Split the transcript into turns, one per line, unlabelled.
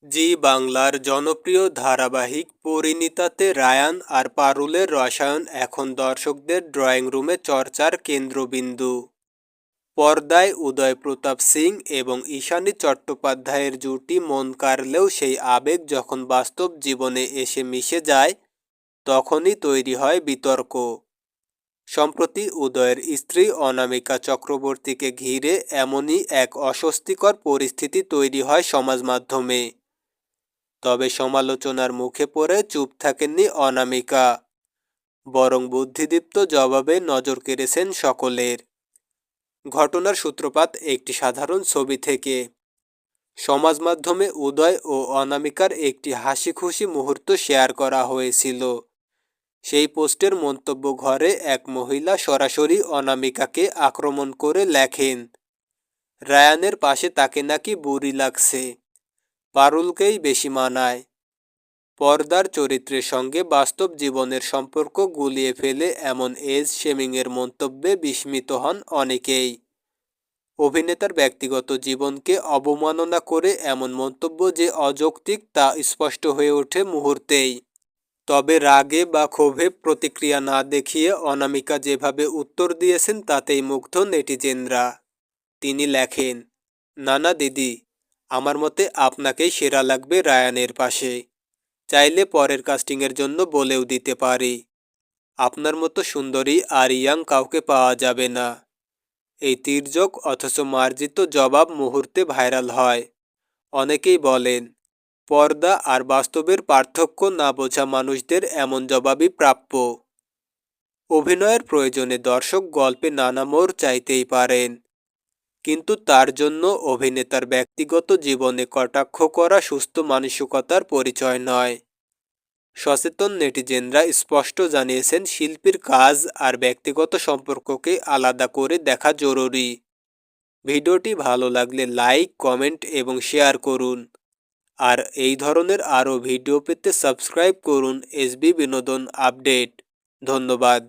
জি বাংলার জনপ্রিয় ধারাবাহিক পরিণীতাতে রায়ান আর পারুলের রসায়ন এখন দর্শকদের ড্রয়িং রুমে চর্চার কেন্দ্রবিন্দু। পর্দায় উদয় প্রতাপ সিং এবং ঈশানী চট্টোপাধ্যায়ের জুটি মন কাড়লেও সেই আবেগ যখন বাস্তব জীবনে এসে মিশে যায় তখনই তৈরি হয় বিতর্ক। সম্প্রতি উদয়ের স্ত্রী অনামিকা চক্রবর্তীকে ঘিরে এমনই এক অস্বস্তিকর পরিস্থিতি তৈরি হয় সমাজ মাধ্যমে। তবে সমালোচনার মুখে পড়ে চুপ থাকেননি অনামিকা, বরং বুদ্ধিদীপ্ত জবাবে নজর কেড়েছেন সকলের। ঘটনার সূত্রপাত একটি সাধারণ ছবি থেকে। সমাজ মাধ্যমে উদয় ও অনামিকার একটি হাসিখুশি মুহূর্ত শেয়ার করা হয়েছিল। সেই পোস্টের মন্তব্য ঘরে এক মহিলা সরাসরি অনামিকাকে আক্রমণ করে লেখেন, রায়ানের পাশে তাকে নাকি বুড়ি লাগছে, পারুলকেই বেশি মানায়। পর্দার চরিত্রের সঙ্গে বাস্তব জীবনের সম্পর্ক গুলিয়ে ফেলে এমন এজ শেমিংয়ের মন্তব্যে বিস্মিত হন অনেকেই। অভিনেতার ব্যক্তিগত জীবনকে অবমাননা করে এমন মন্তব্য যে অযৌক্তিক তা স্পষ্ট হয়ে ওঠে মুহূর্তেই। তবে রাগে বা ক্ষোভে প্রতিক্রিয়া না দেখিয়ে অনামিকা যেভাবে উত্তর দিয়েছেন তাতেই মুগ্ধ নেটিজেনরা। তিনি লেখেন, নানা দিদি, আমার মতে আপনাকেই সেরা লাগবে রায়ানের পাশে। চাইলে পরের কাস্টিংয়ের জন্য বলেও দিতে পারি। আপনার মতো সুন্দরী আর ইয়াং কাউকে পাওয়া যাবে না। এই তির্যক অথচ মার্জিত জবাব মুহূর্তে ভাইরাল হয়। অনেকেই বলেন, পর্দা আর বাস্তবের পার্থক্য না বোঝা মানুষদের এমন জবাবই প্রাপ্য। অভিনয়ের প্রয়োজনে দর্শক গল্পে নানা মোড় চাইতেই পারেন, কিন্তু তার জন্য অভিনেতার ব্যক্তিগত জীবনে কটাক্ষ করা সুস্থ মানসিকতার পরিচয় নয়। সচেতন নেটিজেনরা স্পষ্ট জানিয়েছেন শিল্পীর কাজ আর ব্যক্তিগত সম্পর্ককে আলাদা করে দেখা জরুরি। ভিডিওটি ভালো লাগলে লাইক, কমেন্ট এবং শেয়ার করুন। আর এই ধরনের আরও ভিডিও পেতে সাবস্ক্রাইব করুন এসবি বিনোদন আপডেট। ধন্যবাদ।